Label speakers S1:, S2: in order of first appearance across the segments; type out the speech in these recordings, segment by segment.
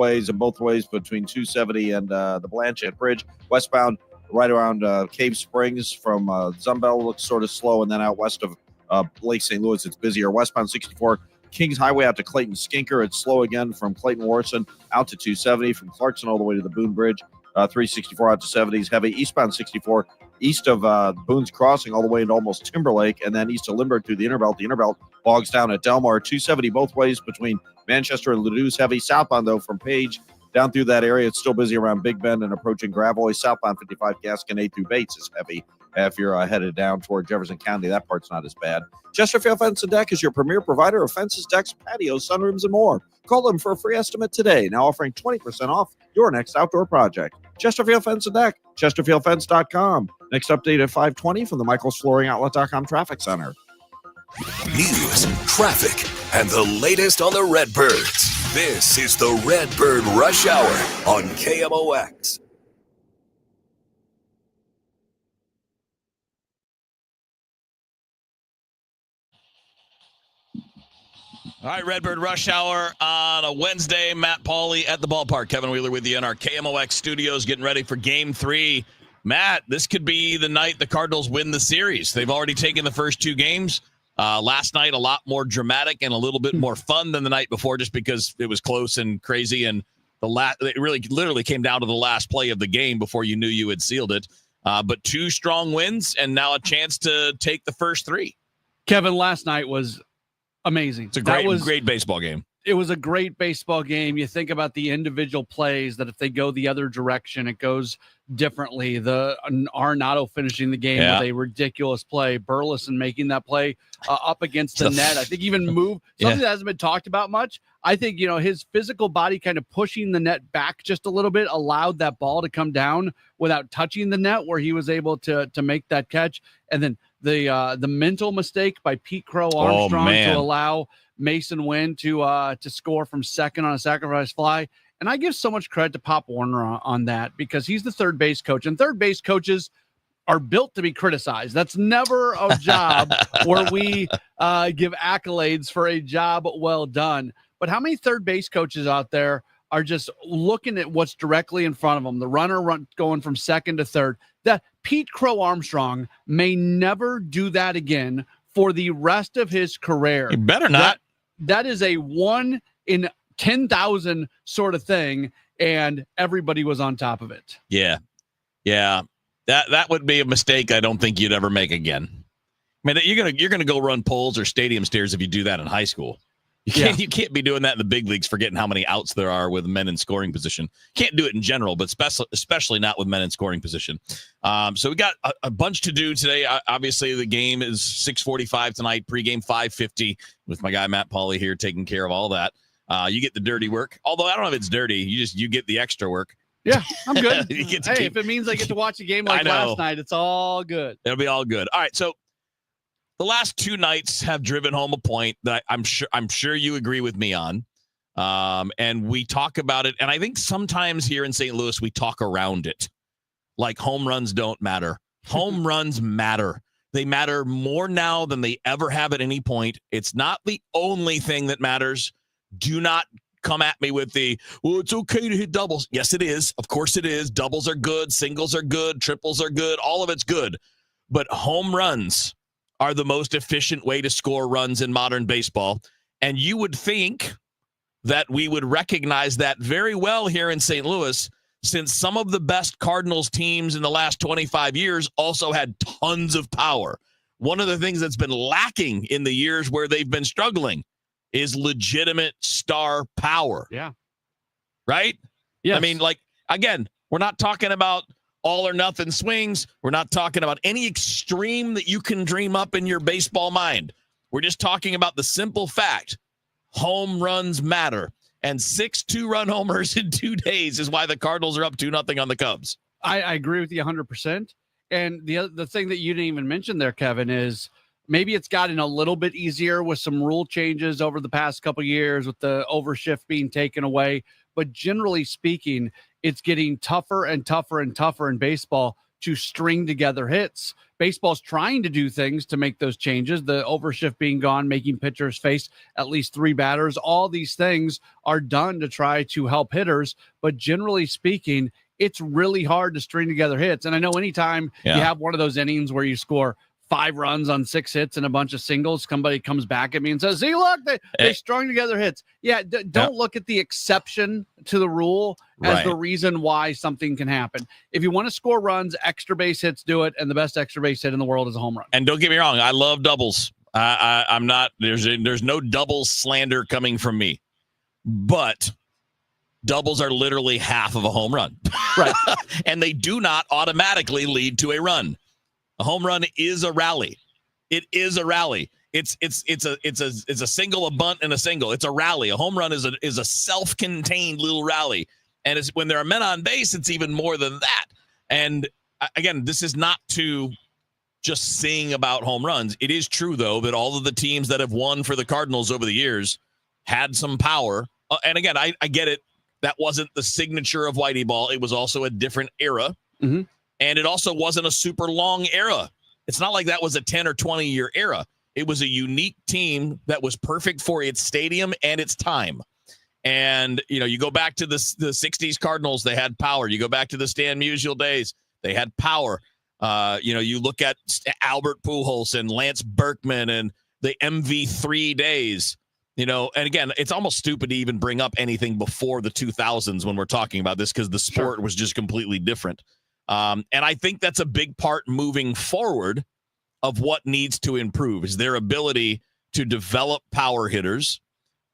S1: ways between 270 and the Blanchette Bridge. Westbound right around Cave Springs from Zumbel looks sort of slow, and then out west of Lake St. Louis, it's busier. Westbound 64 Kings Highway out to Clayton Skinker, it's slow again from Clayton Warson out to 270, from Clarkson all the way to the Boone Bridge. 364 out to 70s heavy. Eastbound 64 east of Boone's Crossing all the way into almost Timberlake, and then east of Lindbergh through the Interbelt. The Interbelt bogs down at Delmar. 270 both ways between Manchester and Ladouce heavy. Southbound, though, from Page down through that area, it's still busy around Big Bend and approaching Gravois. Southbound 55 Gasconade through Bates is heavy. If you're headed down toward Jefferson County, that part's not as bad. Chesterfield Fence and Deck is your premier provider of fences, decks, patios, sunrooms, and more. Call them for a free estimate today. Now offering 20% off your next outdoor project. Chesterfield Fence and Deck, chesterfieldfence.com. Next update at 5:20 from the michaelsflooringoutlet.com traffic center.
S2: News, traffic, and the latest on the Redbirds. This is the Redbird Rush Hour on KMOX.
S3: All right, Redbird Rush Hour on a Wednesday. Matt Pauley at the ballpark. Kevin Wheeler with you in our KMOX studios getting ready for Game 3. Matt, this could be the night the Cardinals win the series. They've already taken the first 2 games. Last night, a lot more dramatic and a little bit more fun than the night before just because it was close and crazy. And it really literally came down to the last play of the game before you knew you had sealed it. But 2 strong wins and now a chance to take the first 3.
S4: Kevin, last night was amazing.
S3: It's a great baseball game.
S4: It was a great baseball game. You think about the individual plays that if they go the other direction, it goes differently. The Arenado finishing the game with a ridiculous play. Burleson making that play up against the net. I think even something that hasn't been talked about much. I think, his physical body kind of pushing the net back just a little bit allowed that ball to come down without touching the net, where he was able to make that catch. And then the mental mistake by Pete Crow Armstrong to allow Mason Wynn to score from second on a sacrifice fly. And I give so much credit to Pop Warner on that, because he's the third base coach, and third base coaches are built to be criticized. That's never a job where we give accolades for a job well done. But how many third base coaches out there are just looking at what's directly in front of them, the runner going from second to third? That Pete Crow Armstrong may never do that again for the rest of his career.
S3: You better not.
S4: That is a 1 in 10,000 sort of thing, and everybody was on top of it.
S3: Yeah. That would be a mistake I don't think you'd ever make again. I mean, you're gonna go run polls or stadium stairs if you do that in high school. You can't be doing that in the big leagues, forgetting how many outs there are with men in scoring position. Can't do it in general, but especially not with men in scoring position. So we got a bunch to do today. Obviously, the game is 6:45 tonight, pregame 5:50 with my guy Matt Pauley here taking care of all that. You get the dirty work, although I don't know if it's dirty. You get the extra work.
S4: Yeah, I'm good. If it means I get to watch a game like last night, it's all good.
S3: It'll be all good. All right, so the last 2 nights have driven home a point that I'm sure you agree with me on. And we talk about it. And I think sometimes here in St. Louis, we talk around it. Like home runs don't matter. Home runs matter. They matter more now than they ever have at any point. It's not the only thing that matters. Do not come at me with it's okay to hit doubles. Yes, it is. Of course it is. Doubles are good. Singles are good. Triples are good. All of it's good. But home runs are the most efficient way to score runs in modern baseball. And you would think that we would recognize that very well here in St. Louis, since some of the best Cardinals teams in the last 25 years also had tons of power. One of the things that's been lacking in the years where they've been struggling is legitimate star power.
S4: Yeah.
S3: Right?
S4: Yes.
S3: I mean, again, we're not talking about all or nothing swings. We're not talking about any extreme that you can dream up in your baseball mind. We're just talking about the simple fact home runs matter. And 6 2-run homers in 2 days is why the Cardinals are up 2-0 on the Cubs.
S4: I agree with you 100%. And the thing that you didn't even mention there, Kevin, is maybe it's gotten a little bit easier with some rule changes over the past couple of years with the overshift being taken away. But generally speaking, it's getting tougher and tougher and tougher in baseball to string together hits. Baseball's trying to do things to make those changes. The overshift being gone, making pitchers face at least 3 batters. All these things are done to try to help hitters. But generally speaking, it's really hard to string together hits. And I know anytime you have one of those innings where you score 5 runs on 6 hits and a bunch of singles, somebody comes back at me and says, see, look, they strung together hits. Yeah, don't look at the exception to the rule as the reason why something can happen. If you want to score runs, extra base hits do it, and the best extra base hit in the world is a home run.
S3: And don't get me wrong, I love doubles. I'm not, there's no double slander coming from me. But doubles are literally half of a home run.
S4: Right.
S3: And they do not automatically lead to a run. A home run is a rally. It is a rally. It's a single, a bunt, and a single. It's a rally. A home run is a self-contained little rally. And it's when there are men on base, it's even more than that. And again, this is not to just sing about home runs. It is true, though, that all of the teams that have won for the Cardinals over the years had some power. And again, I get it. That wasn't the signature of Whitey Ball. It was also a different era.
S4: Mm-hmm.
S3: And it also wasn't a super long era. It's not like that was a 10 or 20-year era. It was a unique team that was perfect for its stadium and its time. And, you go back to the 60s Cardinals, they had power. You go back to the Stan Musial days, they had power. You look at Albert Pujols and Lance Berkman and the MV3 days, and again, it's almost stupid to even bring up anything before the 2000s when we're talking about this because the sport was just completely different. And I think that's a big part moving forward of what needs to improve is their ability to develop power hitters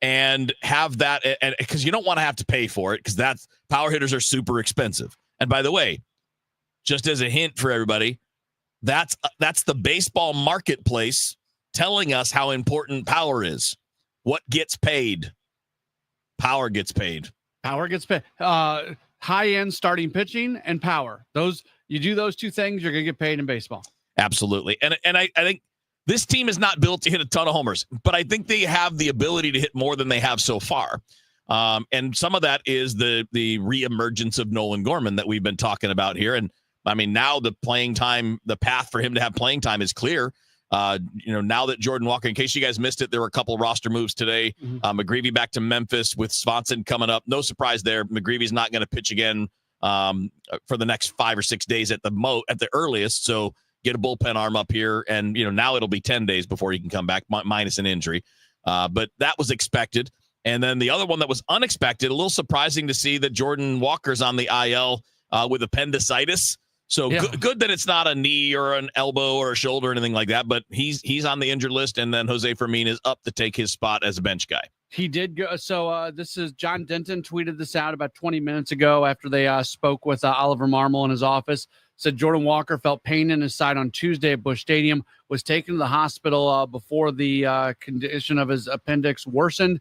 S3: and have that. And because you don't want to have to pay for it because power hitters are super expensive. And by the way, just as a hint for everybody, that's the baseball marketplace telling us how important power is. What gets paid? Power gets paid.
S4: Power gets paid. High-end starting pitching and power. You do those two things, you're going to get paid in baseball. Absolutely.
S3: And I think this team is not built to hit a ton of homers, but I think they have the ability to hit more than they have so far. And some of that is the reemergence of Nolan Gorman that we've been talking about here. And I mean, now the playing time, the path for him to have playing time is clear. Now that Jordan Walker, in case you guys missed it, there were a couple of roster moves today. McGreevy back to Memphis with Swanson coming up. No surprise there. McGreevy's not going to pitch again for the next 5 or 6 days at the earliest. So get a bullpen arm up here. And, now it'll be 10 days before he can come back minus an injury. But that was expected. And then the other one that was unexpected, a little surprising to see that Jordan Walker's on the IL with appendicitis. So good that it's not a knee or an elbow or a shoulder or anything like that, but he's on the injured list, and then Jose Fermin is up to take his spot as a bench guy.
S4: He did go. So this is John Denton tweeted this out about 20 minutes ago after they spoke with Oliver Marmol in his office. Said Jordan Walker felt pain in his side on Tuesday at Busch Stadium, was taken to the hospital before the condition of his appendix worsened.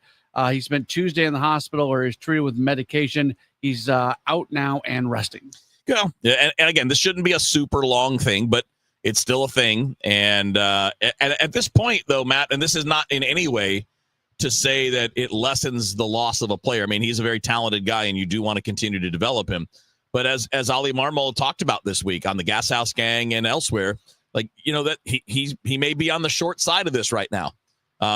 S4: He spent Tuesday in the hospital where he's treated with medication. He's out now and resting.
S3: And again, this shouldn't be a super long thing, but it's still a thing. And at this point, though, Matt, and this is not in any way to say that it lessens the loss of a player. I mean, he's a very talented guy, and you do want to continue to develop him. But as Oli Marmol talked about this week on the Gas House Gang and elsewhere, that he may be on the short side of this right now.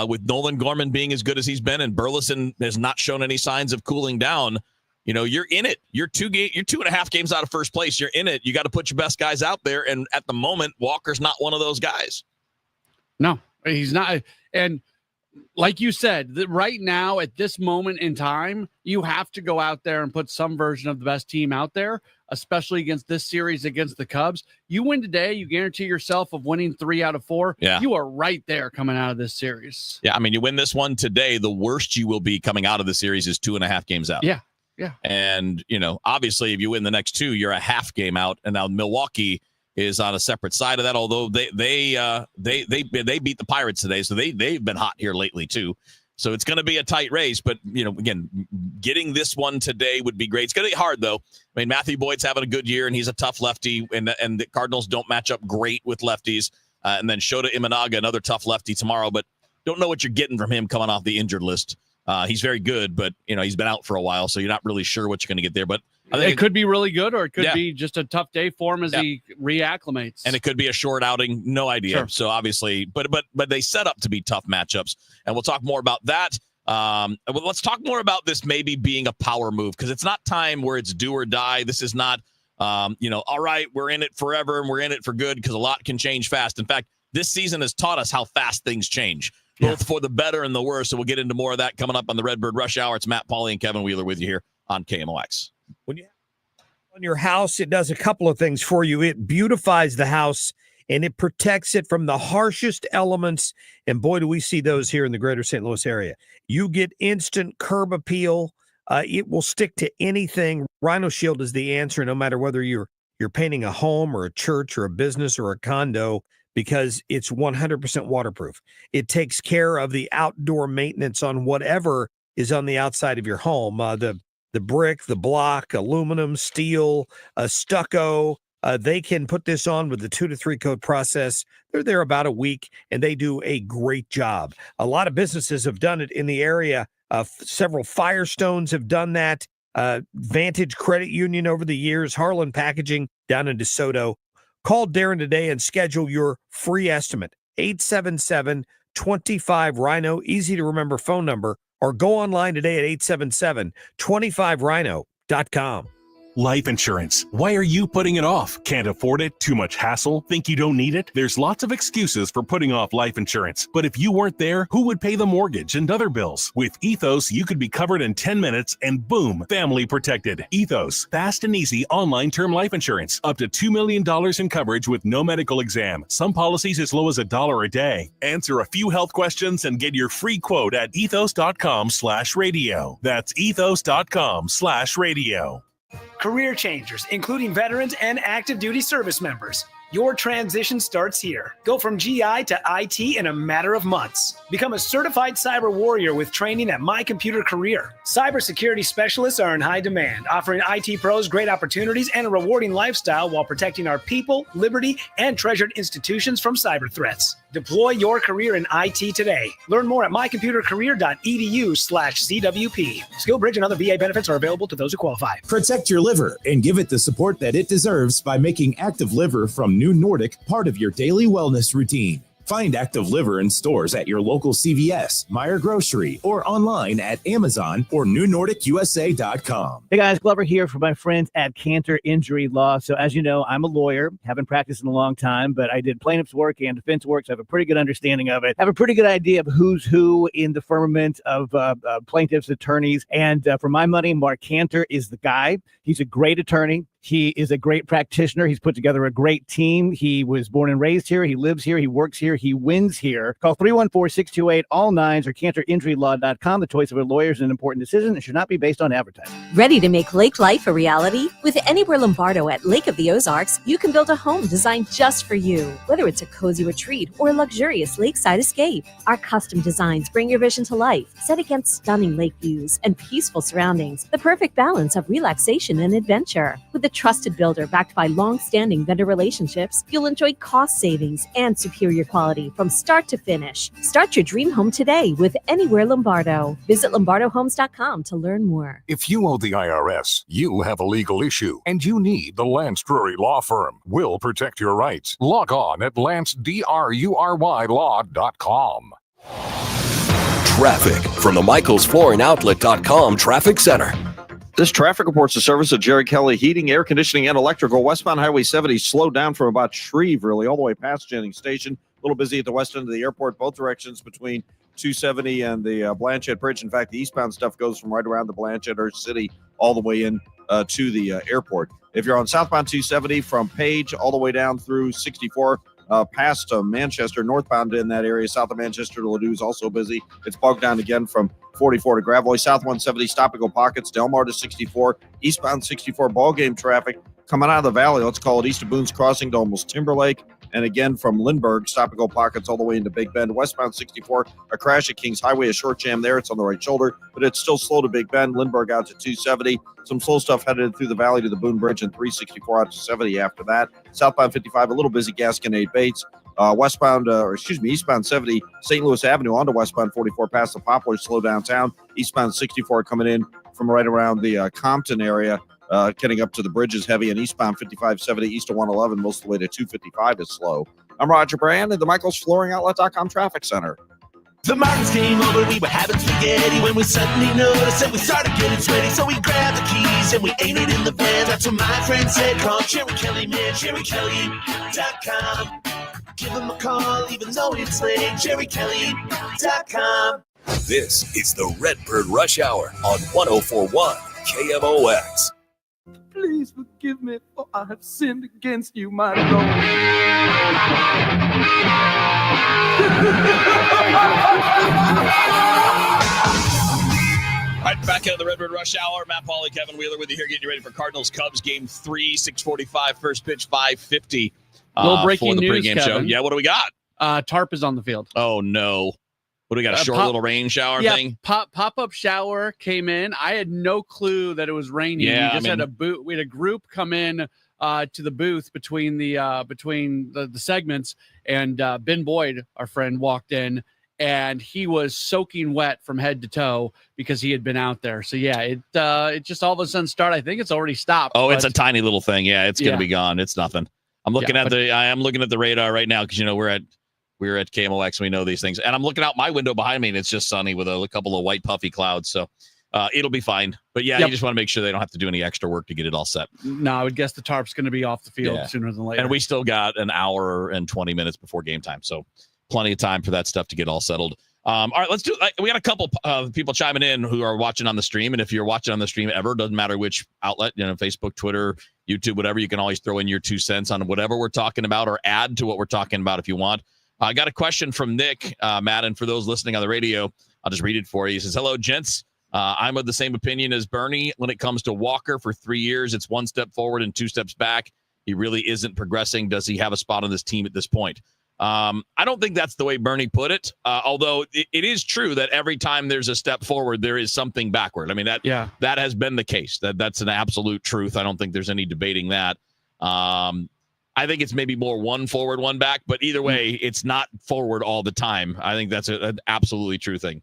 S3: With Nolan Gorman being as good as he's been, and Burleson has not shown any signs of cooling down. You're in it. You're 2.5 games out of first place. You're in it. You got to put your best guys out there. And at the moment, Walker's not one of those guys.
S4: No, he's not. And like you said, right now at this moment in time, you have to go out there and put some version of the best team out there, especially against this series against the Cubs. You win today, you guarantee yourself of winning 3 out of 4.
S3: Yeah.
S4: You are right there coming out of this series.
S3: Yeah, I mean, you win this one today, the worst you will be coming out of the series is 2.5 games out.
S4: Yeah. Yeah.
S3: And, obviously, if you win the next 2, you're a half game out. And now Milwaukee is on a separate side of that, although they beat the Pirates today. So they've been hot here lately, too. So it's going to be a tight race. But, again, getting this one today would be great. It's going to be hard, though. I mean, Matthew Boyd's having a good year, and he's a tough lefty. And the Cardinals don't match up great with lefties. And then Shota Imanaga, another tough lefty tomorrow. But don't know what you're getting from him coming off the injured list. He's very good, but, he's been out for a while, so you're not really sure what you're going to get there. But I think
S4: it could be really good, or it could
S3: Yeah.
S4: be just a tough day for him as he reacclimates.
S3: And it could be a short outing. No idea.
S4: Sure.
S3: So obviously, but they set up to be tough matchups, and we'll talk more about that. Let's talk more about this maybe being a power move, because it's not time where it's do or die. This is not, all right, we're in it forever and we're in it for good, because a lot can change fast. In fact, this season has taught us how fast things change, both for the better and the worse. So we'll get into more of that coming up on the Redbird Rush Hour. It's Matt, Pauley, and Kevin Wheeler with you here on KMOX.
S5: When you have on your house, it does a couple of things for you. It beautifies the house and it protects it from the harshest elements. And boy, do we see those here in the greater St. Louis area. You get instant curb appeal. It will stick to anything. Rhino Shield is the answer, no matter whether you're painting a home or a church or a business or a condo, because it's 100% waterproof. It takes care of the outdoor maintenance on whatever is on the outside of your home. The brick, the block, aluminum, steel, stucco. They can put this on with the 2 to 3 coat process. They're there about a week, and they do a great job. A lot of businesses have done it in the area. Several Firestones have done that. Vantage Credit Union over the years, Harlan Packaging down in DeSoto. Call Darren today and schedule your free estimate. 877-25-RHINO, easy to remember phone number, or go online today at 877-25rhino.com.
S6: Life insurance. Why are you putting it off? Can't afford it? Too much hassle? Think you don't need it? There's lots of excuses for putting off life insurance. But if you weren't there, who would pay the mortgage and other bills? With Ethos, you could be covered in 10 minutes and boom, family protected. Ethos, fast and easy online term life insurance. Up to $2 million in coverage with no medical exam. Some policies as low as $1 a day. Answer a few health questions and get your free quote at ethos.com/radio. That's ethos.com/radio.
S7: Career changers, including veterans and active duty service members. Your transition starts here. Go from GI to IT in a matter of months. Become a certified cyber warrior with training at My Computer Career. Cybersecurity specialists are in high demand, offering IT pros great opportunities and a rewarding lifestyle while protecting our people, liberty, and treasured institutions from cyber threats. Deploy your career in IT today. Learn more at mycomputercareer.edu/CWP. SkillBridge and other VA benefits are available to those who qualify.
S8: Protect your liver and give it the support that it deserves by making Active Liver from New Nordic part of your daily wellness routine. Find Active Liver in stores at your local CVS, Meijer Grocery, or online at Amazon or NewNordicUSA.com.
S9: Hey guys, Glover here for my friends at Cantor Injury Law. So as you know, I'm a lawyer, haven't practiced in a long time, but I did plaintiff's work and defense work, so I have a pretty good understanding of it. I have a pretty good idea of who's who in the firmament of plaintiffs' attorneys. And for my money, Mark Cantor is the guy. He's a great attorney. He is a great practitioner. He's put together a great team. He was born and raised here. He lives here. He works here. He wins here. Call 314-628-ALL-9s or CantorInjuryLaw.com. The choice of a lawyer is an important decision and should not be based on advertising.
S10: Ready to make lake life a reality? With Anywhere Lombardo at Lake of the Ozarks, you can build a home designed just for you. Whether it's a cozy retreat or a luxurious lakeside escape, our custom designs bring your vision to life, set against stunning lake views and peaceful surroundings. The perfect balance of relaxation and adventure. With a trusted builder backed by long-standing vendor relationships, you'll enjoy cost savings and superior quality from start to finish. Start your dream home today with Anywhere Lombardo. Visit LombardoHomes.com to learn more.
S11: If you owe the IRS, you have a legal issue, and you need the Lance Drury Law Firm. We'll protect your rights. Log on at LanceDruryLaw.com.
S2: Traffic from the MichaelsFlooringOutlet.com Traffic Center.
S1: This traffic report's the service of Jerry Kelly Heating, Air Conditioning, and Electrical. Westbound Highway 70 slowed down from about Shreve, really, all the way past Jennings Station. A little busy at the west end of the airport, both directions between 270 and the Blanchette Bridge. In fact, the eastbound stuff goes from right around the Blanchette or City all the way in to the airport. If you're on southbound 270 from Page all the way down through 64, past Manchester, northbound in that area, south of Manchester to Ladue is also busy. It's bogged down again from 44 to Gravois, south 170, stop-and-go pockets, Delmar to 64, eastbound 64 ball game traffic coming out of the valley. Let's call it east of Boone's Crossing to almost Timberlake. And again, from Lindbergh, stop-and-go pockets all the way into Big Bend. Westbound 64, a crash at Kings Highway, a short jam there. It's on the right shoulder, but it's still slow to Big Bend. Lindbergh out to 270. Some slow stuff headed through the valley to the Boone Bridge and 364 out to 70 after that. Southbound 55, a little busy, Gasconade Bates. Eastbound 70, St. Louis Avenue onto westbound 44 past the Poplar, slow downtown. Eastbound 64 coming in from right around the Compton area. Getting up to the bridge is heavy, and eastbound 5570 east of 111, most of the way to 255 is slow. I'm Roger Brand at the MichaelsFlooringOutlet.com Traffic Center.
S12: The Martins came over, we were having spaghetti when we suddenly noticed and we started getting sweaty. So we grabbed the keys and we ate it in the van. That's what my friend said, call Cherry Kelly, man, CherryKelly.com. Give him a call even though it's late, CherryKelly.com.
S2: This is the Redbird Rush Hour on 104.1 KMOX.
S4: Please forgive me, for I have sinned against you, my Lord.
S3: All right, back into the Redbird Rush Hour. Matt Pauley, Kevin Wheeler with you here, getting you ready for Cardinals-Cubs Game 3, 6:45, first pitch, 5:50.
S4: Little breaking
S3: for the
S4: news,
S3: pregame
S4: Kevin.
S3: show. Yeah, what do we got?
S4: Tarp is on the field.
S3: Oh, no. What do we got, a short little rain shower thing?
S4: Pop-up shower came in. I had no clue that it was raining.
S3: Yeah,
S4: we had a group come in to the booth between the segments, and Ben Boyd, our friend, walked in, and he was soaking wet from head to toe because he had been out there. So yeah, it just all of a sudden started. I think it's already stopped.
S3: Oh, it's a tiny little thing. Yeah, it's gonna be gone. It's nothing. I am looking at the radar right now because we're at KMOX. We know these things, and I'm looking out my window behind me, and it's just sunny with a couple of white puffy clouds. So it'll be fine. But yeah, you just want to make sure they don't have to do any extra work to get it all set.
S4: No, I would guess the tarp's going to be off the field sooner than later.
S3: And we still got an hour and 20 minutes before game time, so plenty of time for that stuff to get all settled. All right, let's do. We got a couple of people chiming in who are watching on the stream, and if you're watching on the stream ever, doesn't matter which outlet, Facebook, Twitter, YouTube, whatever, you can always throw in your 2 cents on whatever we're talking about or add to what we're talking about if you want. I got a question from Nick, Matt, and for those listening on the radio, I'll just read it for you. He says, "Hello, gents. I'm of the same opinion as Bernie when it comes to Walker. For 3 years, it's 1 step forward and 2 steps back. He really isn't progressing. Does he have a spot on this team at this point?" I don't think that's the way Bernie put it, although it is true that every time there's a step forward, there is something backward. I mean, that has been the case. That's an absolute truth. I don't think there's any debating that. I think it's maybe more 1 forward, 1 back, but either way, it's not forward all the time. I think that's an absolutely true thing.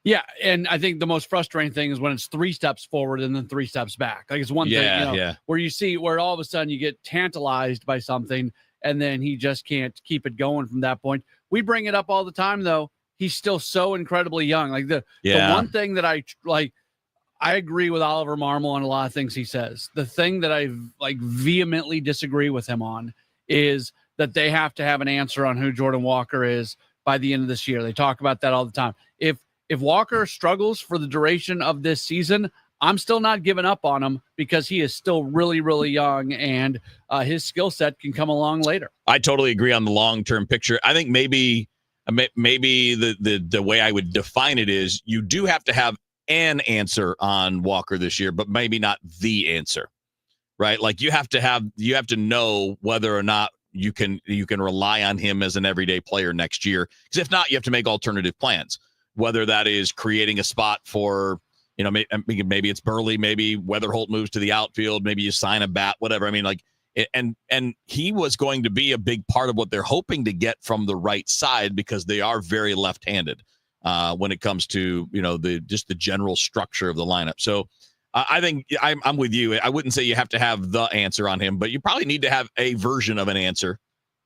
S4: Yeah, and I think the most frustrating thing is when it's 3 steps forward and then 3 steps back. Like it's one thing, where all of a sudden you get tantalized by something and then he just can't keep it going from that point. We bring it up all the time, though. He's still so incredibly young. Like the one thing that I agree with Oliver Marmol on a lot of things he says. The thing that I vehemently disagree with him on is that they have to have an answer on who Jordan Walker is by the end of this year. They talk about that all the time. If Walker struggles for the duration of this season, I'm still not giving up on him because he is still really, really young, and his skill set can come along later.
S3: I totally agree on the long-term picture. I think maybe the way I would define it is you do have to have an answer on Walker this year, but maybe not the answer, right? Like you have to know whether or not you can rely on him as an everyday player next year. Because if not, you have to make alternative plans, whether that is creating a spot for, maybe it's Burley, maybe Weatherholt moves to the outfield, maybe you sign a bat, whatever. I mean, and he was going to be a big part of what they're hoping to get from the right side because they are very left-handed when it comes to, the general structure of the lineup. So I think I'm with you. I wouldn't say you have to have the answer on him, but you probably need to have a version of an answer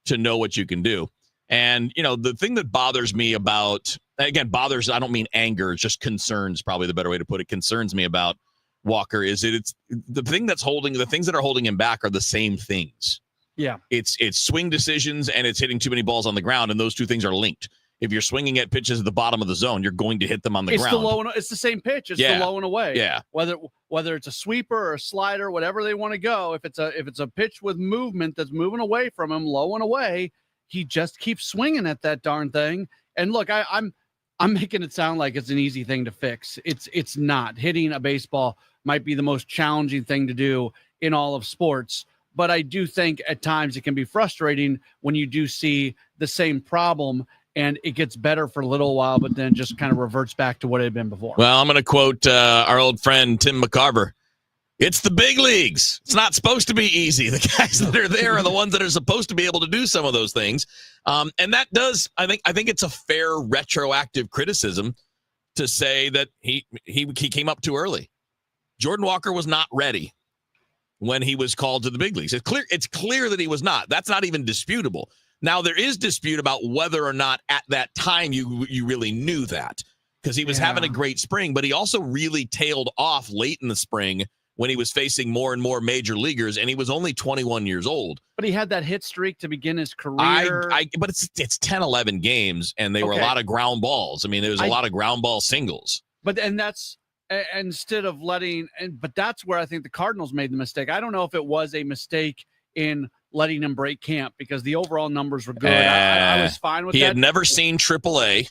S3: to know what you can do. And, the thing that bothers me about, again, I don't mean anger, it's just concerns, probably the better way to put it, concerns me about Walker is it's the things that are holding him back are the same things.
S4: Yeah.
S3: It's swing decisions and it's hitting too many balls on the ground. And those two things are linked. If you're swinging at pitches at the bottom of the zone, you're going to hit them on the ground.
S4: It's the same pitch. It's the low and away.
S3: Yeah.
S4: Whether it's a sweeper or a slider, whatever they want to go, if it's a pitch with movement that's moving away from him, low and away, he just keeps swinging at that darn thing. And look, I'm making it sound like it's an easy thing to fix. It's not. Hitting a baseball might be the most challenging thing to do in all of sports. But I do think at times it can be frustrating when you do see the same problem and it gets better for a little while, but then just kind of reverts back to what it had been before.
S3: Well, I'm going to quote our old friend Tim McCarver. It's the big leagues. It's not supposed to be easy. The guys that are there are the ones that are supposed to be able to do some of those things. And that does, I think it's a fair retroactive criticism to say that he came up too early. Jordan Walker was not ready when he was called to the big leagues. It's clear that he was not. That's not even disputable. Now, there is dispute about whether or not at that time you really knew that, because he was having a great spring, but he also really tailed off late in the spring when he was facing more and more major leaguers, and he was only 21 years old.
S4: But he had that hit streak to begin his career.
S3: But it's 10, 11 games, and they were a lot of ground balls. I mean, there was a lot of ground ball singles.
S4: But that's instead of but that's where I think the Cardinals made the mistake. I don't know if it was a mistake in letting him break camp, because the overall numbers were good. I was fine with that.
S3: He had never seen AAA,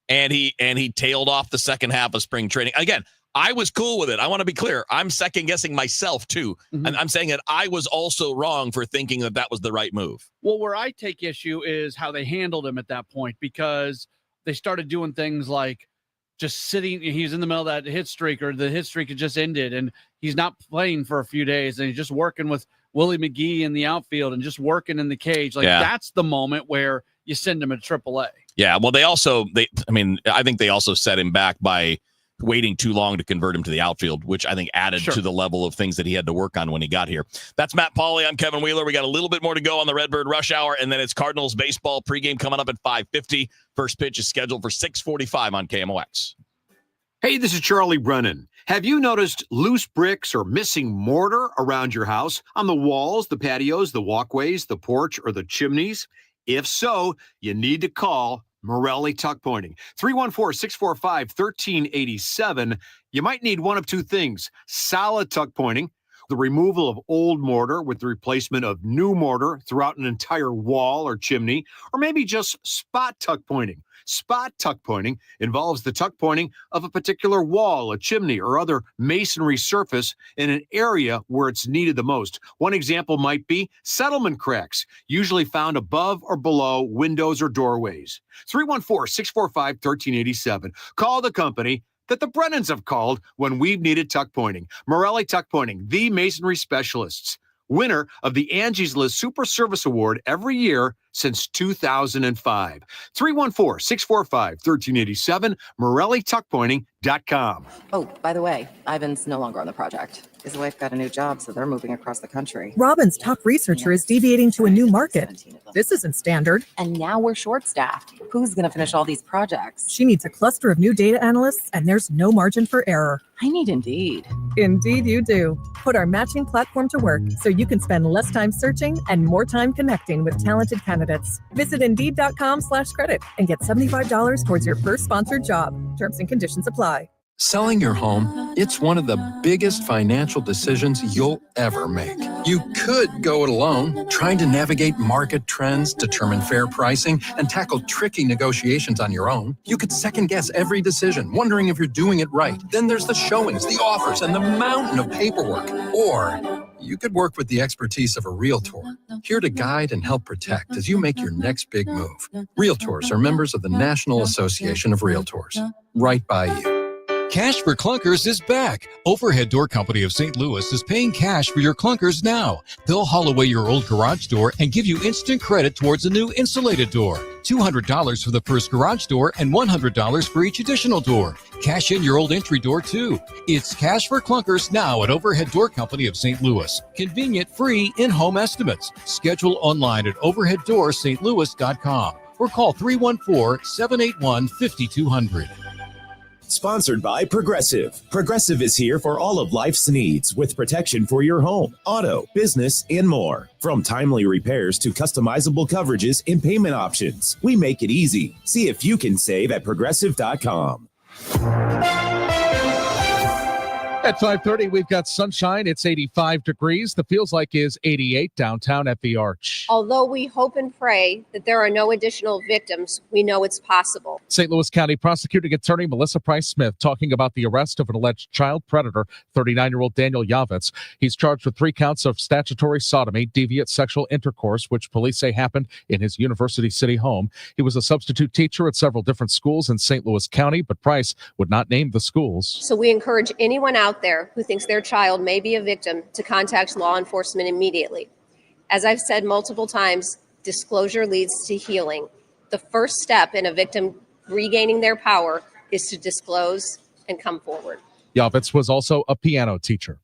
S3: and he tailed off the second half of spring training. Again, I was cool with it. I want to be clear. I'm second guessing myself too. And I'm saying that I was also wrong for thinking that was the right move.
S4: Well, where I take issue is how they handled him at that point, because they started doing things like just sitting. He's in the middle of that hit streak, or the hit streak had just ended, and he's not playing for a few days, and he's just working with Willie McGee in the outfield and just working in the cage. That's the moment where you send him to AAA.
S3: Yeah. Well, I think they also set him back by waiting too long to convert him to the outfield, which I think added to the level of things that he had to work on when he got here. That's Matt Pauley. I'm Kevin Wheeler. We got a little bit more to go on the Redbird Rush Hour, and then it's Cardinals baseball pregame coming up at 5:50. First pitch is scheduled for 6:45 on KMOX.
S13: Hey, this is Charlie Brennan. Have you noticed loose bricks or missing mortar around your house, on the walls, the patios, the walkways, the porch, or the chimneys? If so, you need to call Morelli Tuck Pointing. 314-645-1387. You might need one of two things: solid tuck pointing, the removal of old mortar with the replacement of new mortar throughout an entire wall or chimney, or maybe just spot tuck pointing. Spot tuck pointing involves the tuck pointing of a particular wall, a chimney, or other masonry surface in an area where it's needed the most. One example might be settlement cracks, usually found above or below windows or doorways. 314-645-1387. Call the company that the Brennans have called when we've needed tuck pointing. Morelli Tuck Pointing, the masonry specialists. Winner of the Angie's List Super Service Award every year since 2005. 314-645-1387, MorelliTuckPointing.com.
S14: Oh, by the way, Ivan's no longer on the project. His wife got a new job, so they're moving across the country.
S15: Robin's top researcher is deviating to a new market. This isn't standard.
S14: And now we're short-staffed. Who's going to finish all these projects?
S15: She needs a cluster of new data analysts, and there's no margin for error.
S14: I need Indeed.
S15: Indeed you do. Put our matching platform to work so you can spend less time searching and more time connecting with talented candidates. Visit Indeed.com/credit and get $75 towards your first sponsored job. Terms and conditions apply.
S16: Selling your home, it's one of the biggest financial decisions you'll ever make. You could go it alone, trying to navigate market trends, determine fair pricing, and tackle tricky negotiations on your own. You could second guess every decision, wondering if you're doing it right. Then there's the showings, the offers, and the mountain of paperwork. Or you could work with the expertise of a realtor, here to guide and help protect as you make your next big move. Realtors are members of the National Association of Realtors. Right by you.
S17: Cash for Clunkers is back. Overhead Door Company of St. Louis is paying cash for your clunkers now. They'll haul away your old garage door and give you instant credit towards a new insulated door. $200 for the first garage door and $100 for each additional door. Cash in your old entry door too. It's Cash for Clunkers now at Overhead Door Company of St. Louis. Convenient, free, in-home estimates. Schedule online at overheaddoorstlouis.com or call 314-781-5200.
S8: Sponsored by Progressive. Progressive is here for all of life's needs with protection for your home, auto, business, and more. From timely repairs to customizable coverages and payment options, we make it easy. See if you can save at Progressive.com.
S18: At 5:30, we've got sunshine. It's 85 degrees. The feels like is 88 downtown at the Arch.
S19: Although we hope and pray that there are no additional victims, we know it's possible.
S18: St. Louis County Prosecuting Attorney Melissa Price-Smith talking about the arrest of an alleged child predator, 39-year-old Daniel Yavitz. He's charged with 3 counts of statutory sodomy, deviant sexual intercourse, which police say happened in his University City home. He was a substitute teacher at several different schools in St. Louis County, but Price would not name the schools.
S19: So we encourage anyone out there who thinks their child may be a victim to contact law enforcement immediately. As I've said multiple times, disclosure leads to healing. The first step in a victim regaining their power is to disclose and come forward.
S18: Yavitz was also a piano teacher.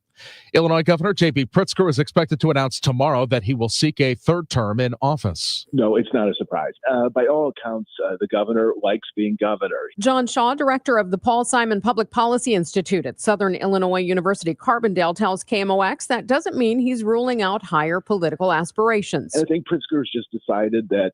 S18: Illinois Governor J.B. Pritzker is expected to announce tomorrow that he will seek a third term in office.
S20: No, it's not a surprise. By all accounts, the governor likes being governor.
S21: John Shaw, director of the Paul Simon Public Policy Institute at Southern Illinois University Carbondale, tells KMOX that doesn't mean he's ruling out higher political aspirations.
S20: And I think Pritzker's just decided that,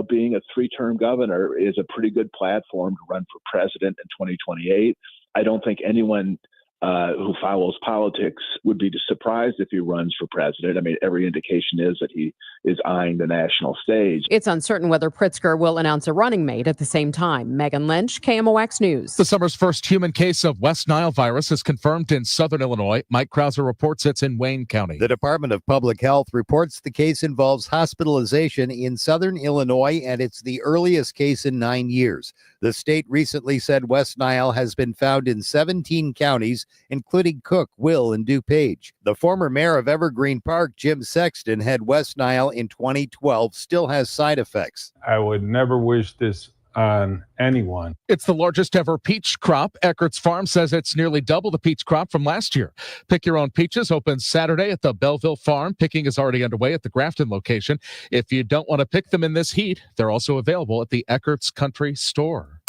S20: being a three-term governor is a pretty good platform to run for president in 2028. I don't think anyone who follows politics would be surprised if he runs for president. I mean, every indication is that he is eyeing the national stage.
S21: It's uncertain whether Pritzker will announce a running mate at the same time. Megan Lynch, KMOX News.
S18: The summer's first human case of West Nile virus is confirmed in southern Illinois. Mike Krauser reports it's in Wayne County.
S22: The Department of Public Health reports the case involves hospitalization in southern Illinois, and it's the earliest case in 9 years. The state recently said West Nile has been found in 17 counties, including Cook, Will, and DuPage. The former mayor of Evergreen Park, Jim Sexton, had West Nile in 2012, still has side effects.
S23: I would never wish this on anyone.
S18: It's the largest ever peach crop. Eckert's Farm says it's nearly double the peach crop from last year. Pick Your Own Peaches opens Saturday at the Belleville Farm. Picking is already underway at the Grafton location. If you don't want to pick them in this heat, they're also available at the Eckert's Country Store.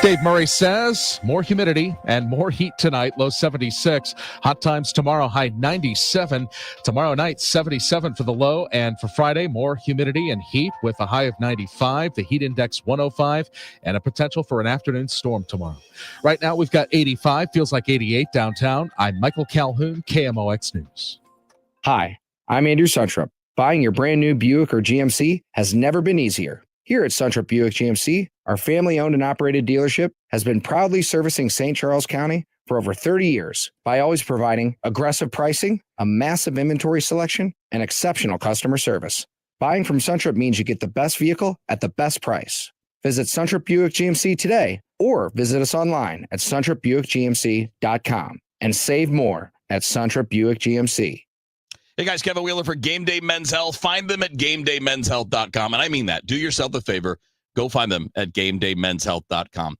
S18: Dave Murray says more humidity and more heat tonight, low 76. Hot times tomorrow, high 97. Tomorrow night, 77 for the low. And for Friday, more humidity and heat with a high of 95, the heat index 105, and a potential for an afternoon storm tomorrow. Right now, we've got 85, feels like 88 downtown. I'm Michael Calhoun, KMOX News.
S24: Hi, I'm Andrew Suntrup. Buying your brand new Buick or GMC has never been easier. Here at Suntrup Buick GMC, our family-owned and operated dealership has been proudly servicing St. Charles County for over 30 years by always providing aggressive pricing, a massive inventory selection, and exceptional customer service. Buying from Suntrup means you get the best vehicle at the best price. Visit Suntrup Buick GMC today or visit us online at suntrupbuickgmc.com and save more at Suntrup Buick GMC.
S3: Hey guys, Kevin Wheeler for Game Day Men's Health. Find them at GameDayMen'sHealth.com. And I mean that. Do yourself a favor. Go find them at GameDayMen'sHealth.com.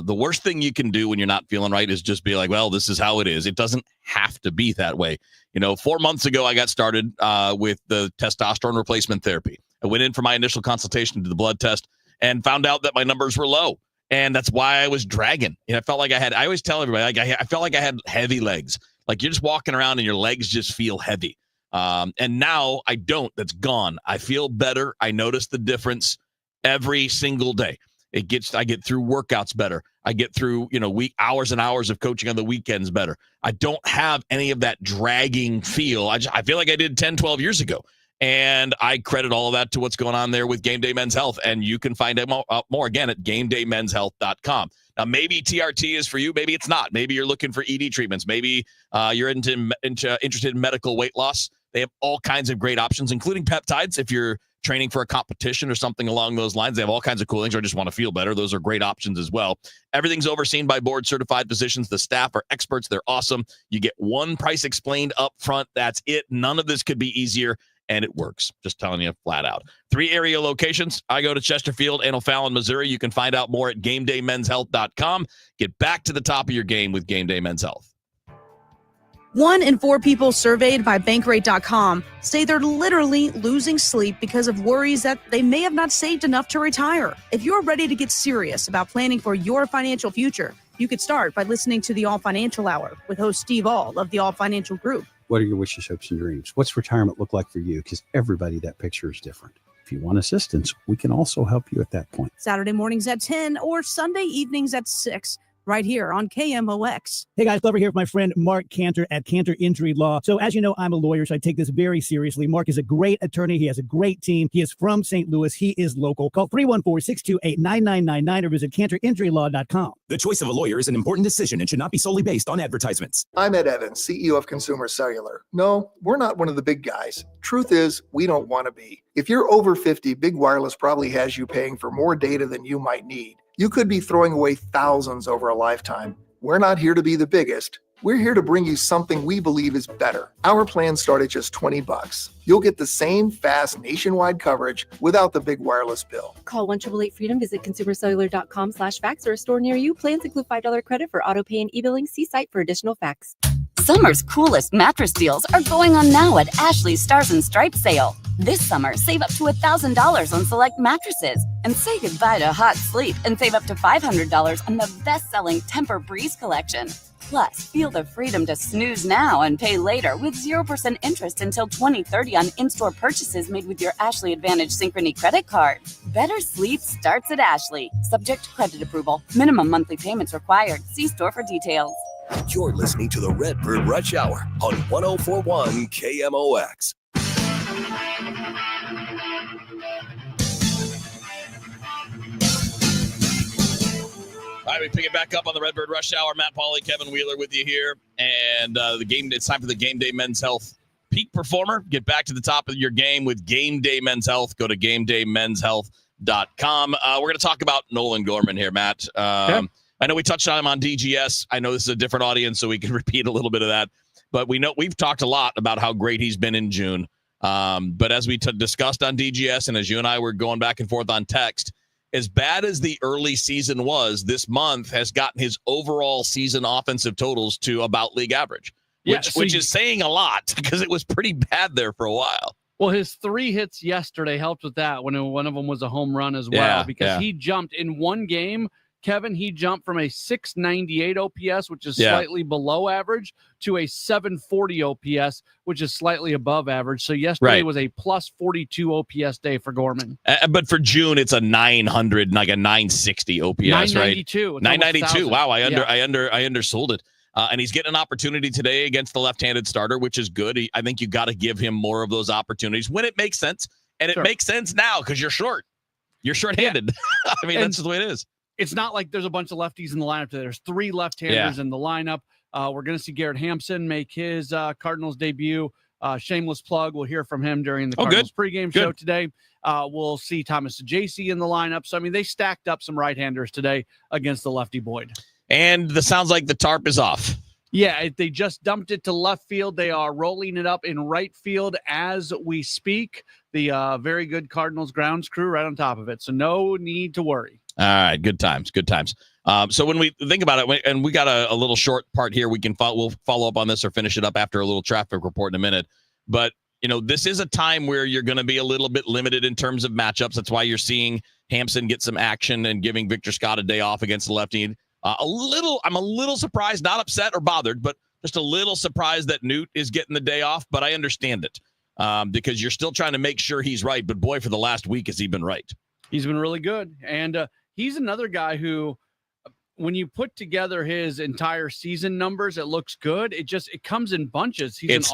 S3: The worst thing you can do when you're not feeling right is just be like, well, this is how it is. It doesn't have to be that way. 4 months ago, I got started with the testosterone replacement therapy. I went in for my initial consultation to the blood test and found out that my numbers were low. And that's why I was dragging. I felt like I always tell everybody, I felt like I had heavy legs. Like you're just walking around and your legs just feel heavy. And now I don't. That's gone. I feel better. I notice the difference every single day. I get through workouts better. I get through, hours and hours of coaching on the weekends better. I don't have any of that dragging feel. I feel like I did 10, 12 years ago. And I credit all of that to what's going on there with Game Day Men's Health. And you can find out more again at GameDayMen'sHealth.com. Now, maybe TRT is for you. Maybe it's not. Maybe you're looking for ED treatments. Maybe you're interested in medical weight loss. They have all kinds of great options, including peptides. If you're training for a competition or something along those lines, they have all kinds of cool things, or just want to feel better. Those are great options as well. Everything's overseen by board-certified physicians. The staff are experts. They're awesome. You get one price explained up front. That's it. None of this could be easier, and it works. Just telling you flat out. 3 area locations. I go to Chesterfield and O'Fallon, Missouri. You can find out more at GameDayMen'sHealth.com. Get back to the top of your game with Game Day Men's Health.
S25: 1 in 4 people surveyed by Bankrate.com say they're literally losing sleep because of worries that they may have not saved enough to retire. If you're ready to get serious about planning for your financial future, you could start by listening to the All Financial Hour with host Steve All of the All Financial Group.
S26: What are your wishes, hopes, and dreams? What's retirement look like for you? Because everybody, that picture is different. If you want assistance, we can also help you at that point.
S25: Saturday mornings at 10 or Sunday evenings at 6. Right here on KMOX.
S9: Hey guys, Glover here with my friend Mark Cantor at Cantor Injury Law. So as you know, I'm a lawyer, so I take this very seriously. Mark is a great attorney. He has a great team. He is from St. Louis. He is local. Call 314-628-9999 or visit CantorInjuryLaw.com.
S8: The choice of a lawyer is an important decision and should not be solely based on advertisements.
S27: I'm Ed Evans, CEO of Consumer Cellular. No, we're not one of the big guys. Truth is, we don't want to be. If you're over 50, Big Wireless probably has you paying for more data than you might need. You could be throwing away thousands over a lifetime. We're not here to be the biggest. We're here to bring you something we believe is better. Our plans start at just $20. You'll get the same fast nationwide coverage without the big wireless bill.
S1: Call 1-888-FREEDOM, visit consumercellular.com/facts or a store near you. Plans include $5 credit for auto pay and e-billing. See site for additional facts.
S5: Summer's coolest mattress deals are going on now at Ashley's Stars and Stripes sale. This summer, save up to $1,000 on select mattresses and say goodbye to hot sleep and save up to $500 on the best-selling Tempur-Breeze collection. Plus, feel the freedom to snooze now and pay later with 0% interest until 2030 on in-store purchases made with your Ashley Advantage Synchrony credit card. Better sleep starts at Ashley. Subject to credit approval. Minimum monthly payments required. See store for details.
S2: You're listening to the Redbird Rush Hour on 104.1 KMOX.
S3: All right, we pick it back up on the Redbird Rush Hour. Matt Pauley, Kevin Wheeler with you here. And it's time for the Game Day Men's Health Peak Performer. Get back to the top of your game with Game Day Men's Health. Go to GameDayMen'sHealth.com. We're going to talk about Nolan Gorman here, Matt. Okay. I know we touched on him on DGS. I know this is a different audience, so we can repeat a little bit of that. But we've talked a lot about how great he's been in June. But as we discussed on DGS and as you and I were going back and forth on text, as bad as the early season was, this month has gotten his overall season offensive totals to about league average, which is saying a lot because it was pretty bad there for a while.
S4: Well, his 3 hits yesterday helped with that when one of them was a home run as well, because he jumped in one game. Kevin, he jumped from a 698 OPS, which is slightly below average, to a 740 OPS, which is slightly above average. So yesterday was a plus 42 OPS day for Gorman.
S3: But for June, it's a 900, like a 960 OPS,
S4: 992.
S3: Right? 992. Wow, I undersold it. And he's getting an opportunity today against the left-handed starter, which is good. I think you got to give him more of those opportunities when it makes sense. And it makes sense now because you're short. You're short-handed. Yeah. I mean, that's just the way it is.
S4: It's not like there's a bunch of lefties in the lineup today. There's 3 left-handers in the lineup. We're going to see Garrett Hampson make his Cardinals debut. Shameless plug. We'll hear from him during the Cardinals pregame show today. We'll see Thomas J.C. in the lineup. So, I mean, they stacked up some right-handers today against the lefty Boyd.
S3: And sounds like the tarp is off.
S4: Yeah, they just dumped it to left field. They are rolling it up in right field as we speak. The very good Cardinals grounds crew right on top of it. So no need to worry.
S3: All right, good times. So when we think about it, and we got a little short part here, we'll follow up on this or finish it up after a little traffic report in a minute. But this is a time where you're going to be a little bit limited in terms of matchups. That's why you're seeing Hampson get some action and giving Victor Scott a day off against the lefty. I'm a little surprised, not upset or bothered, but just a little surprised that Newt is getting the day off. But I understand it because you're still trying to make sure he's right. But boy, for the last week, has he been right? He's been really good, and he's another guy who, when you put together his entire season numbers, it looks good. It comes in bunches. He's an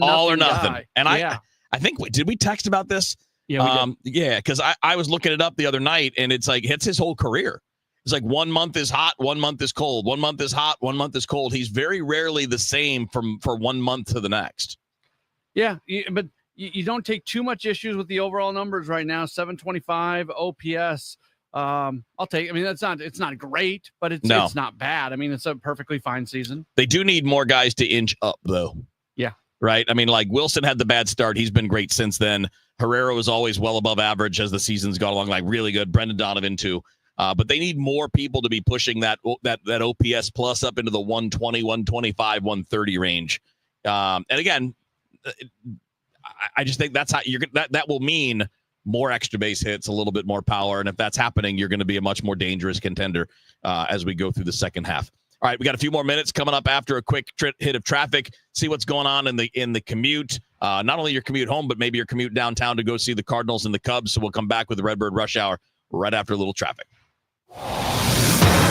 S3: all or nothing guy. And I think, did we text about this? Yeah, we did. Yeah, because I was looking it up the other night, and it's like it's his whole career. It's like 1 month is hot, 1 month is cold. 1 month is hot, 1 month is cold. He's very rarely the same for 1 month to the next. Yeah, but you don't take too much issues with the overall numbers right now. 725 OPS. I'll take. I mean, it's not great, but it's not bad. I mean, it's a perfectly fine season. They do need more guys to inch up, though. Yeah. Right. I mean, like Wilson had the bad start. He's been great since then. Herrera was always well above average as the season's gone along, like really good. Brendan Donovan too. But they need more people to be pushing that OPS plus up into the 120, 125, 130 range. And again, I just think that's how that will mean more extra base hits, a little bit more power. And if that's happening, you're going to be a much more dangerous contender as we go through the second half. All right, we got a few more minutes coming up after a quick hit of traffic. See what's going on in the commute. Not only your commute home, but maybe your commute downtown to go see the Cardinals and the Cubs. So we'll come back with the Redbird Rush Hour right after a little traffic.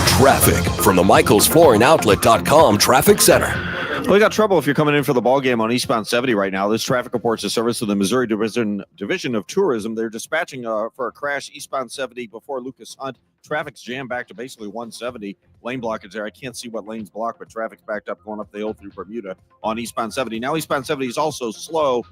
S2: Traffic from the MichaelsFlooringOutlet.com Traffic Center.
S6: Well, you got trouble if you're coming in for the ball game on eastbound 70 right now. This traffic reports a service of the Missouri Division of Tourism. They're dispatching for a crash eastbound 70 before Lucas Hunt. Traffic's jammed back to basically 170. Lane blockage there. I can't see what lane's blocked, but traffic's backed up going up the hill through Bermuda on eastbound 70. Now eastbound 70 is also slow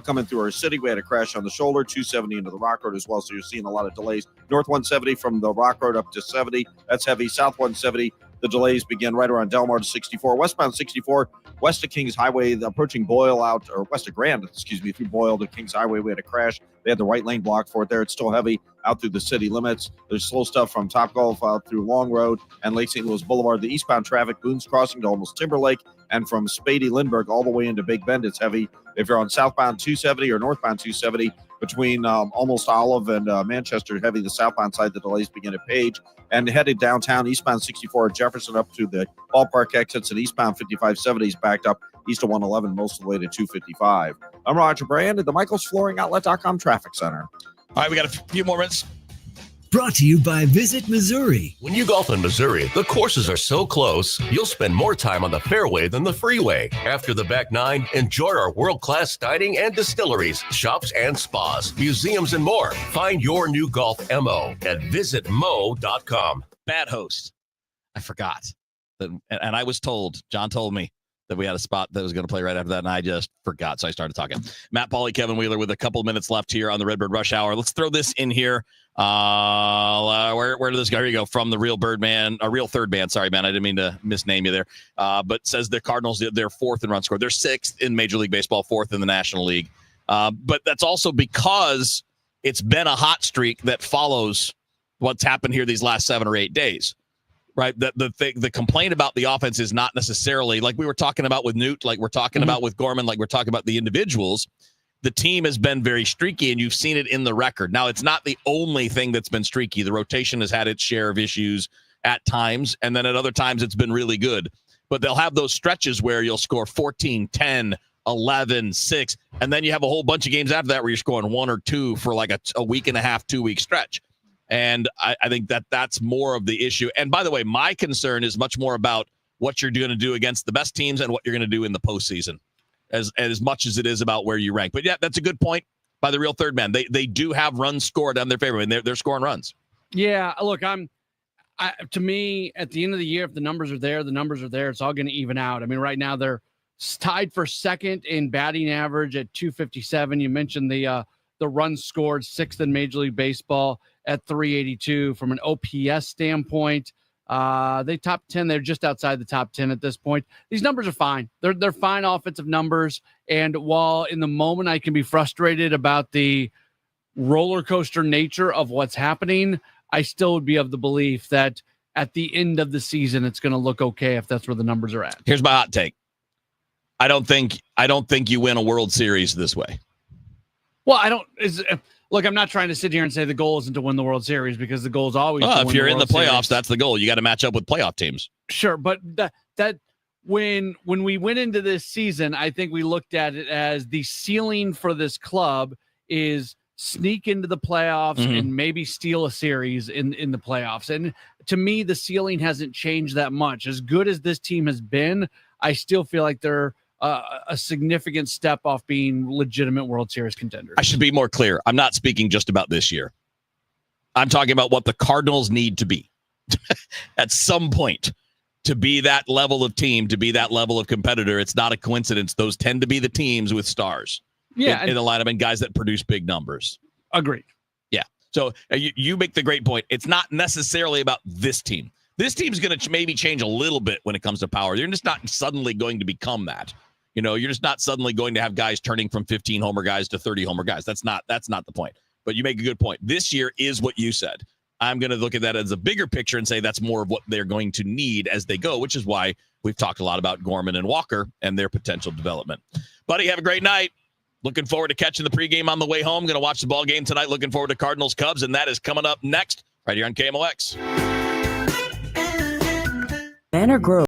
S6: coming through our city. We had a crash on the shoulder, 270 into the Rock Road as well, so you're seeing a lot of delays. North 170 from the Rock Road up to 70. That's heavy. South 170 The delays begin right around Delmar to 64. Westbound 64, west of Kings Highway, approaching Boyle out, or west of Grand, through Boyle to Kings Highway. We had a crash. They had the right lane blocked for it there. It's still heavy out through the city limits. There's slow stuff from Topgolf out through Long Road and Lake St. Louis Boulevard. The eastbound traffic, Boone's Crossing to almost Timberlake, and from Spady Lindbergh all the way into Big Bend, it's heavy. If you're on southbound 270 or northbound 270, between almost Olive and Manchester, heavy. The southbound side, the delays begin at Page. And headed downtown, eastbound 64 at Jefferson up to the ballpark exits, and eastbound 5570 is backed up east of 111 most of the way to 255. I'm Roger Brand at the MichaelsFlooringOutlet.com Traffic Center.
S3: All right, we got a few more minutes.
S7: Brought to you by Visit Missouri.
S2: When you golf in Missouri, the courses are so close, you'll spend more time on the fairway than the freeway. After the back nine, enjoy our world-class dining and distilleries, shops and spas, museums, and more. Find your new golf MO at visitmo.com.
S3: Bad host. I forgot. And I was told, John told me, that we had a spot that was going to play right after that, and I just forgot, so I started talking. Matt Pauley, Kevin Wheeler with a couple of minutes left here on the Redbird Rush Hour. Let's throw this in here. Where did this go? Here you go, from the Real Third Man. Sorry, man, I didn't mean to misname you there. But says the Cardinals, they're fourth in run score. They're sixth in Major League Baseball, fourth in the National League. But that's also because it's been a hot streak that follows what's happened here these last 7 or 8 days. Right. The complaint about the offense is not necessarily like we were talking about with Newt, like we're talking about with Gorman, like we're talking about the individuals. The team has been very streaky, and you've seen it in the record. Now, it's not the only thing that's been streaky. The rotation has had its share of issues at times, and then at other times it's been really good. But they'll have those stretches where you'll score 14, 10, 11, 6, and then you have a whole bunch of games after that where you're scoring 1 or 2 for like a week and a half, 2-week stretch. And I think that's more of the issue. And by the way, my concern is much more about what you're going to do against the best teams and what you're going to do in the postseason as much as it is about where you rank. But yeah, that's a good point by the Real Third Man. They do have runs scored on their favor, and they're scoring runs.
S4: Yeah, look, to me, at the end of the year, if the numbers are there, the numbers are there. It's all going to even out. I mean, right now they're tied for second in batting average at 257. You mentioned the runs scored, sixth in Major League Baseball at 382. From an OPS standpoint, they top 10. They're just outside the top 10 at this point. These numbers are fine. They're fine offensive numbers. And while in the moment I can be frustrated about the roller coaster nature of what's happening, I still would be of the belief that at the end of the season, it's going to look okay if that's where the numbers are at.
S3: Here's my hot take. I don't think you win a World Series this way.
S4: Well, look, I'm not trying to sit here and say the goal isn't to win the World Series, because the goal is always to win
S3: if you're
S4: the
S3: in the
S4: World
S3: playoffs,
S4: Series.
S3: that's the goal. You got to match up with playoff teams.
S4: Sure, but that when we went into this season, I think we looked at it as the ceiling for this club is sneak into the playoffs and maybe steal a series in the playoffs. And to me, the ceiling hasn't changed that much. As good as this team has been, I still feel like they're a significant step off being legitimate World Series contenders.
S3: I should be more clear. I'm not speaking just about this year. I'm talking about what the Cardinals need to be at some point to be that level of team, to be that level of competitor. It's not a coincidence. Those tend to be the teams with stars in the lineup and guys that produce big numbers.
S4: Agreed.
S3: Yeah. So you make the great point. It's not necessarily about this team. This team's going to maybe change a little bit when it comes to power. You're just not suddenly going to become that. You know, you're just not suddenly going to have guys turning from 15 homer guys to 30 homer guys. That's not the point. But you make a good point. This year is what you said. I'm going to look at that as a bigger picture and say that's more of what they're going to need as they go, which is why we've talked a lot about Gorman and Walker and their potential development. Buddy, have a great night. Looking forward to catching the pregame on the way home. Going to watch the ball game tonight. Looking forward to Cardinals Cubs, and that is coming up next right here on KMOX.
S10: Manor Grove.